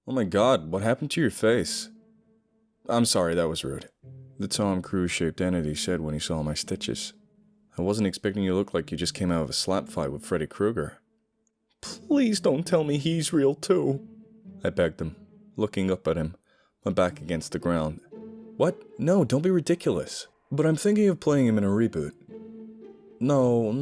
Oh my god, what happened to your face? I'm sorry, that was rude. The Tom Cruise-shaped entity said when he saw my stitches. I wasn't expecting you to look like you just came out of a slap fight with Freddy Krueger. Please don't tell me he's real too, I begged him, looking up at him, my back against the ground. What? No, don't be ridiculous. But I'm thinking of playing him in a reboot. No.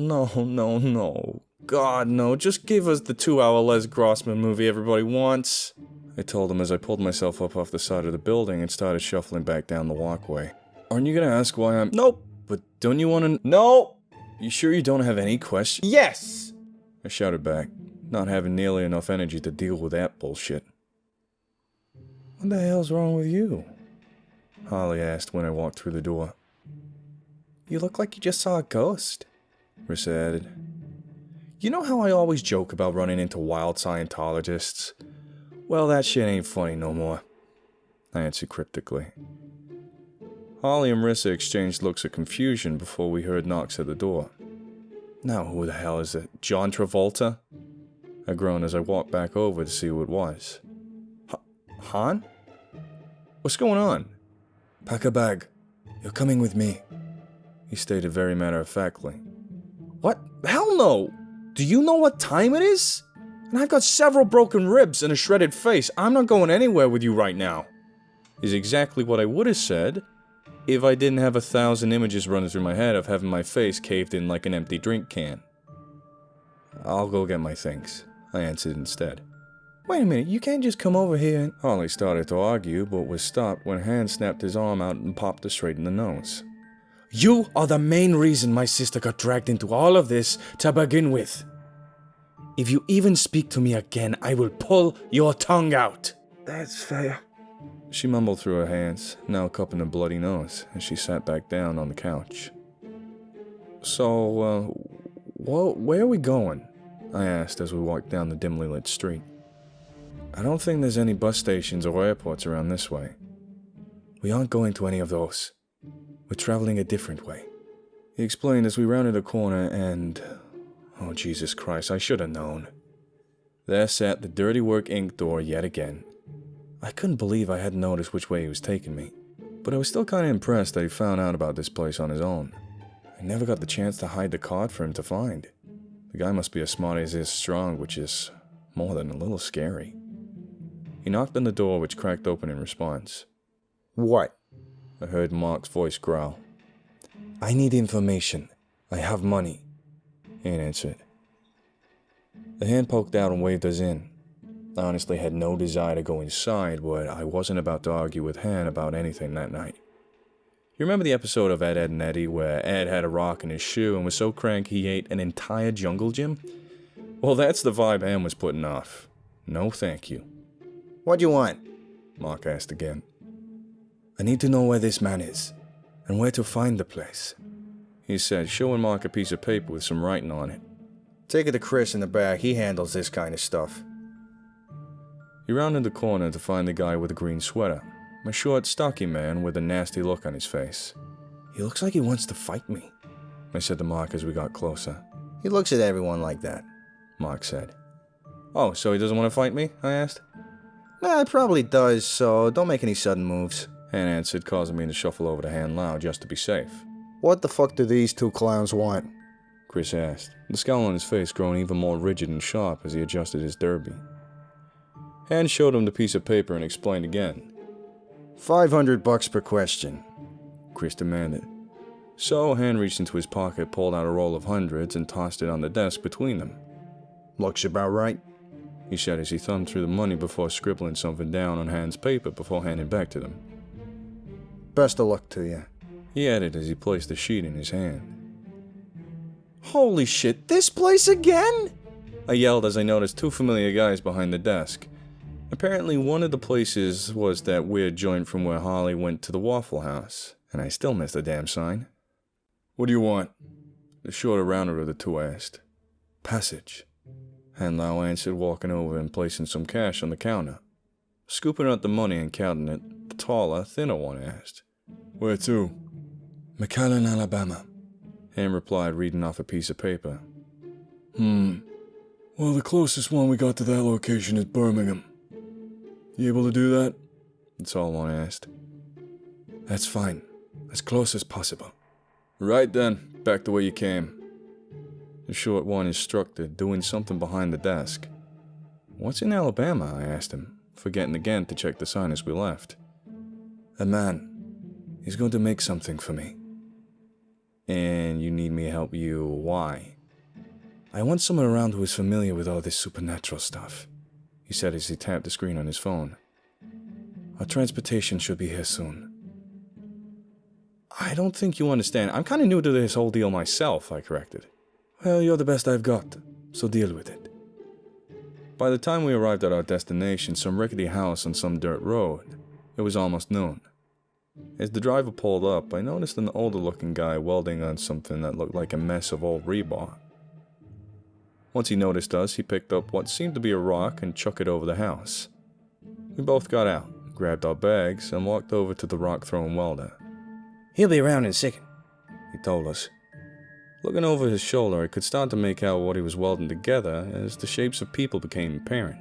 God, no, just give us the 2-hour Les Grossman movie everybody wants. I told him as I pulled myself up off the side of the building and started shuffling back down the walkway. Aren't you gonna ask why I'm— Nope! But don't you wanna— No! You sure you don't have any questions? Yes! I shouted back, not having nearly enough energy to deal with that bullshit. What the hell's wrong with you? Holly asked when I walked through the door. You look like you just saw a ghost, Rissa added. You know how I always joke about running into wild Scientologists? Well, that shit ain't funny no more, I answered cryptically. Holly and Rissa exchanged looks of confusion before we heard knocks at the door. Now who the hell is it? John Travolta? I groaned as I walked back over to see who it was. Han? What's going on? Pack a bag. You're coming with me, he stated very matter-of-factly. What? Hell no! Do you know what time it is? And I've got several broken ribs and a shredded face. I'm not going anywhere with you right now. Is exactly what I would have said if I didn't have 1,000 images running through my head of having my face caved in like an empty drink can. I'll go get my things, I answered instead. Wait a minute, you can't just come over here and— Holly started to argue, but was stopped when Han snapped his arm out and popped her straight in the nose. You are the main reason my sister got dragged into all of this to begin with. If you even speak to me again, I will pull your tongue out. That's fair, she mumbled through her hands, now cupping a bloody nose, as she sat back down on the couch. So, where are we going? I asked as we walked down the dimly lit street. I don't think there's any bus stations or airports around this way. We aren't going to any of those. We're traveling a different way, he explained as we rounded a corner and— oh, Jesus Christ, I should have known. There sat the Dirty Work Inc. door yet again. I couldn't believe I hadn't noticed which way he was taking me, but I was still kind of impressed that he found out about this place on his own. I never got the chance to hide the card for him to find. The guy must be as smart as he is strong, which is more than a little scary. He knocked on the door, which cracked open in response. What? I heard Mark's voice growl. I need information. I have money, he answered. The hand poked out and waved us in. I honestly had no desire to go inside, but I wasn't about to argue with Han about anything that night. You remember the episode of Ed, Edd and Eddy where Ed had a rock in his shoe and was so cranky he ate an entire jungle gym? Well, that's the vibe Han was putting off. No thank you. What do you want? Mark asked again. I need to know where this man is, and where to find the place, he said, showing Mark a piece of paper with some writing on it. Take it to Chris in the back, he handles this kind of stuff. He rounded the corner to find the guy with the green sweater, a short, stocky man with a nasty look on his face. He looks like he wants to fight me, I said to Mark as we got closer. He looks at everyone like that, Mark said. Oh, so he doesn't want to fight me? I asked. Nah, he probably does, so don't make any sudden moves, Han answered, causing me to shuffle over to Han Lau just to be safe. What the fuck do these two clowns want? Chris asked, the scowl on his face growing even more rigid and sharp as he adjusted his derby. Han showed him the piece of paper and explained again. $500 per question, Chris demanded. So Han reached into his pocket, pulled out a roll of hundreds, and tossed it on the desk between them. Looks about right, he said as he thumbed through the money before scribbling something down on Han's paper before handing back to them. Best of luck to you, he added as he placed the sheet in his hand. Holy shit, this place again? I yelled as I noticed two familiar guys behind the desk. Apparently one of the places was that weird joint from where Holly went to the Waffle House, and I still missed the damn sign. What do you want? The shorter rounder of the two asked. Passage, Han Lau answered, walking over and placing some cash on the counter. Scooping out the money and counting it, the taller, thinner one asked. Where to? McAllen, Alabama, Han replied, reading off a piece of paper. Well, the closest one we got to that location is Birmingham. You able to do that? That's all I asked. That's fine. As close as possible. Right then, back the way you came. The short one instructed, doing something behind the desk. What's in Alabama? I asked him, forgetting again to check the sign as we left. A man. He's going to make something for me. And you need me to help you? Why? I want someone around who is familiar with all this supernatural stuff, he said as he tapped the screen on his phone. Our transportation should be here soon. I don't think you understand. I'm kind of new to this whole deal myself, I corrected. Well, you're the best I've got, so deal with it. By the time we arrived at our destination, some rickety house on some dirt road, it was almost noon. As the driver pulled up, I noticed an older-looking guy welding on something that looked like a mess of old rebar. Once he noticed us, he picked up what seemed to be a rock and chucked it over the house. We both got out, grabbed our bags, and walked over to the rock-throwing welder. He'll be around in a second, he told us. Looking over his shoulder, I could start to make out what he was welding together as the shapes of people became apparent.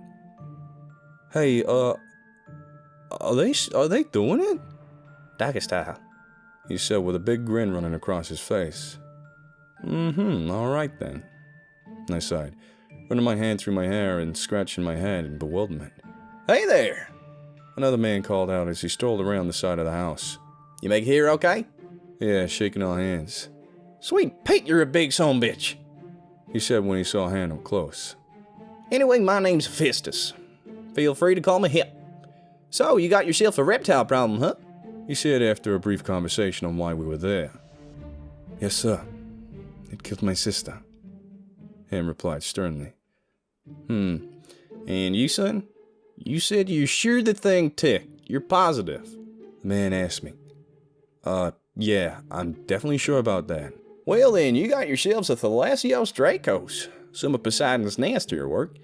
Hey, are they doing it? Dagger style, he said with a big grin running across his face. Alright then, I sighed, running my hand through my hair and scratching my head in bewilderment. Hey there! Another man called out as he strolled around the side of the house. You make it here okay? Yeah, shaking our hands. Sweet Pete, you're a big son bitch, he said when he saw a hand up close. Anyway, my name's Festus. Feel free to call me Hip. So, you got yourself a reptile problem, huh? He said after a brief conversation on why we were there. Yes, sir. It killed my sister. Ham replied sternly. And you, son? You said you're sure the thing ticked. You're positive. The man asked me. Yeah, I'm definitely sure about that. Well then, you got yourselves a Thalassios Dracos, some of Poseidon's nastier work.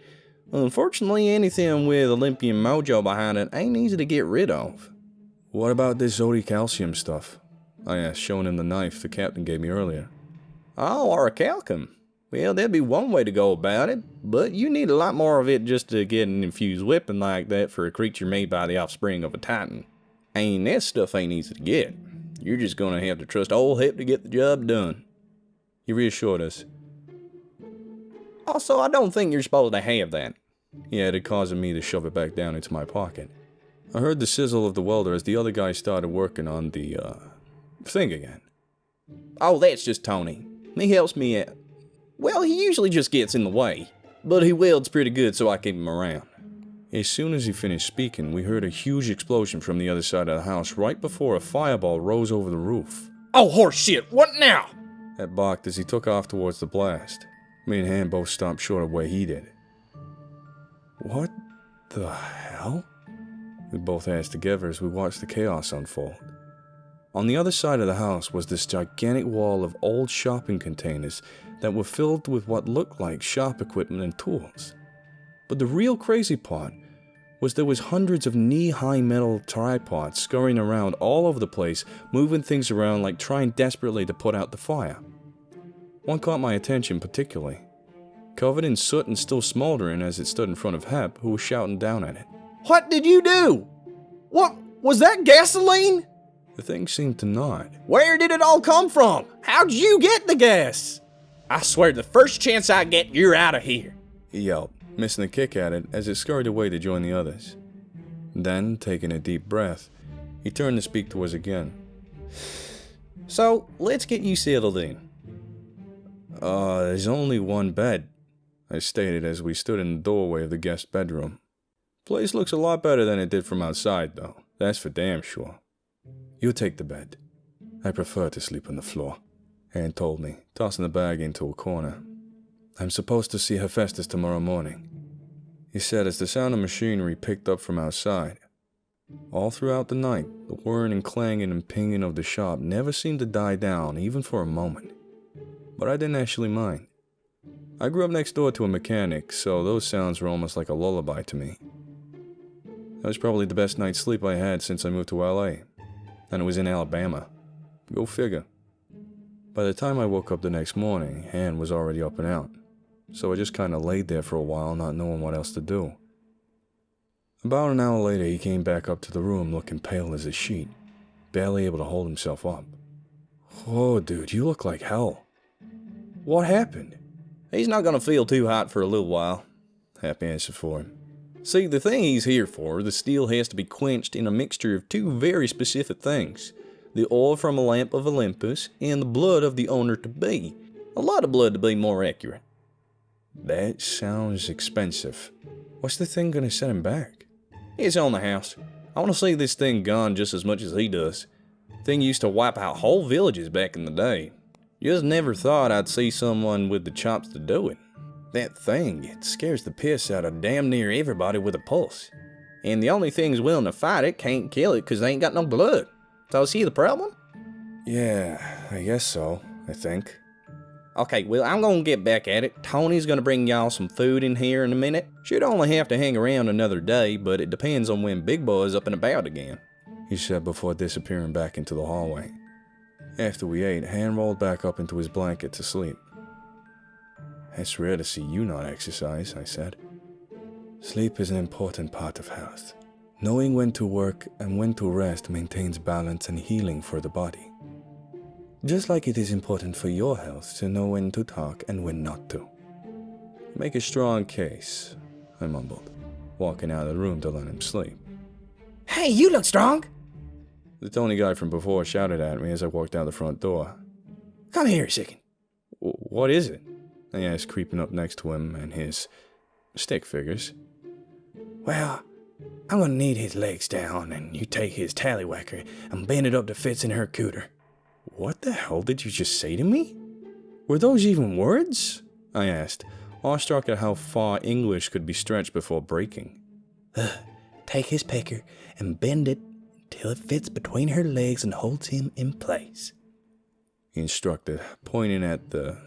Unfortunately, anything with Olympian mojo behind it ain't easy to get rid of. What about this orichalcum stuff? I asked, showing him the knife the captain gave me earlier. Oh, orichalcum. Well, there'd be one way to go about it, but you need a lot more of it just to get an infused weapon like that for a creature made by the offspring of a titan. And that stuff ain't easy to get. You're just gonna have to trust old Hip to get the job done. He reassured us. Also, I don't think you're supposed to have that, he added, causing me to shove it back down into my pocket. I heard the sizzle of the welder as the other guy started working on the, thing again. Oh, that's just Tony. He helps me out. Well, he usually just gets in the way, but he welds pretty good, so I keep him around. As soon as he finished speaking, we heard a huge explosion from the other side of the house right before a fireball rose over the roof. Oh, horse shit, what now? Ed barked as he took off towards the blast. Me and Han both stopped short of where he did. What the hell? We both asked together as we watched the chaos unfold. On the other side of the house was this gigantic wall of old shopping containers that were filled with what looked like shop equipment and tools. But the real crazy part was there was hundreds of knee-high metal tripods scurrying around all over the place, moving things around like trying desperately to put out the fire. One caught my attention particularly. Covered in soot and still smoldering as it stood in front of Hep, who was shouting down at it. What did you do? What? Was that gasoline? The thing seemed to nod. Where did it all come from? How'd you get the gas? I swear the first chance I get, you're out of here, he yelled, missing a kick at it as it scurried away to join the others. Then, taking a deep breath, he turned to speak to us again. So, let's get you settled in. There's only one bed, I stated as we stood in the doorway of the guest bedroom. Place looks a lot better than it did from outside, though. That's for damn sure. You take the bed. I prefer to sleep on the floor, Anne told me, tossing the bag into a corner. I'm supposed to see Hephaestus tomorrow morning, he said as the sound of machinery picked up from outside. All throughout the night, the whirring and clanging and pinging of the shop never seemed to die down, even for a moment. But I didn't actually mind. I grew up next door to a mechanic, so those sounds were almost like a lullaby to me. That was probably the best night's sleep I had since I moved to LA. And it was in Alabama. Go figure. By the time I woke up the next morning, Han was already up and out. So I just kinda laid there for a while, not knowing what else to do. About an hour later, he came back up to the room looking pale as a sheet, barely able to hold himself up. Whoa, dude, you look like hell. What happened? He's not gonna feel too hot for a little while, Hap answered for him. See, the thing he's here for, the steel has to be quenched in a mixture of two very specific things. The oil from a lamp of Olympus and the blood of the owner-to-be. A lot of blood to be more accurate. That sounds expensive. What's the thing gonna set him back? It's on the house. I want to see this thing gone just as much as he does. Thing used to wipe out whole villages back in the day. Just never thought I'd see someone with the chops to do it. That thing, it scares the piss out of damn near everybody with a pulse. And the only things willing to fight it can't kill it because they ain't got no blood. So is he the problem? Yeah, I guess so, I think. Okay, well, I'm gonna get back at it. Tony's gonna bring y'all some food in here in a minute. Should only have to hang around another day, but it depends on when Big Boy's up and about again, he said before disappearing back into the hallway. After we ate, Han rolled back up into his blanket to sleep. It's rare to see you not exercise, I said. Sleep is an important part of health. Knowing when to work and when to rest maintains balance and healing for the body. Just like it is important for your health to know when to talk and when not to. Make a strong case, I mumbled, walking out of the room to let him sleep. Hey, you look strong! The Tony guy from before shouted at me as I walked out the front door. Come here a second. What is it? I asked, creeping up next to him and his stick figures. Well, I'm gonna need his legs down, and you take his tallywhacker and bend it up to fits in her cooter. What the hell did you just say to me? Were those even words? I asked, awestruck at how far English could be stretched before breaking. Take his pecker and bend it until it fits between her legs and holds him in place, he instructed, pointing at the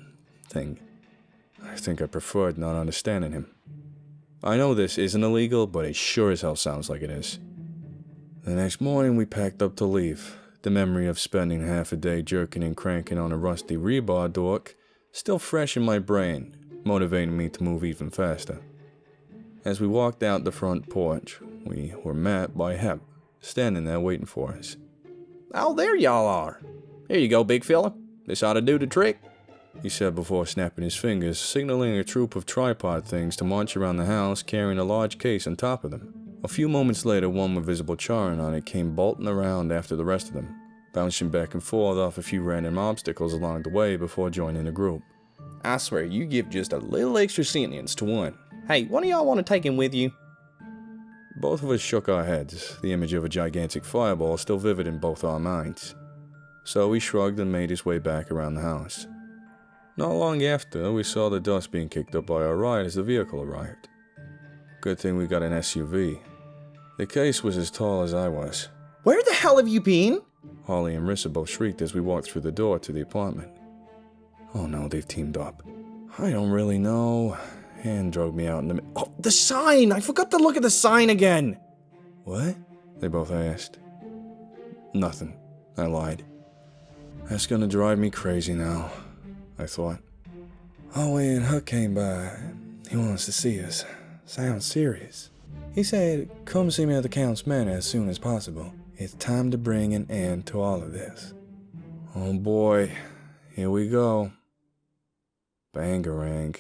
thing. I think I preferred not understanding him. I know this isn't illegal, but it sure as hell sounds like it is. The next morning we packed up to leave. The memory of spending half a day jerking and cranking on a rusty rebar dork still fresh in my brain, motivating me to move even faster. As we walked out the front porch, we were met by Hep, standing there waiting for us. Oh, there y'all are. Here you go, big fella. This ought to do the trick, he said before snapping his fingers, signaling a troop of tripod things to march around the house carrying a large case on top of them. A few moments later, one with visible charring on it came bolting around after the rest of them, bouncing back and forth off a few random obstacles along the way before joining the group. I swear, you give just a little extra sentience to one. Hey, one of y'all want to take him with you? Both of us shook our heads, the image of a gigantic fireball still vivid in both our minds. So he shrugged and made his way back around the house. Not long after, we saw the dust being kicked up by our ride as the vehicle arrived. Good thing we got an SUV. The case was as tall as I was. Where the hell have you been? Holly and Rissa both shrieked as we walked through the door to the apartment. Oh no, they've teamed up. I don't really know. Han drove me out in the... Oh, the sign! I forgot to look at the sign again! What? They both asked. Nothing, I lied. That's gonna drive me crazy now, I thought. Howie and Huck came by. He wants to see us. Sounds serious. He said, come see me at the Count's Manor as soon as possible. It's time to bring an end to all of this. Oh boy, here we go. Bangarang.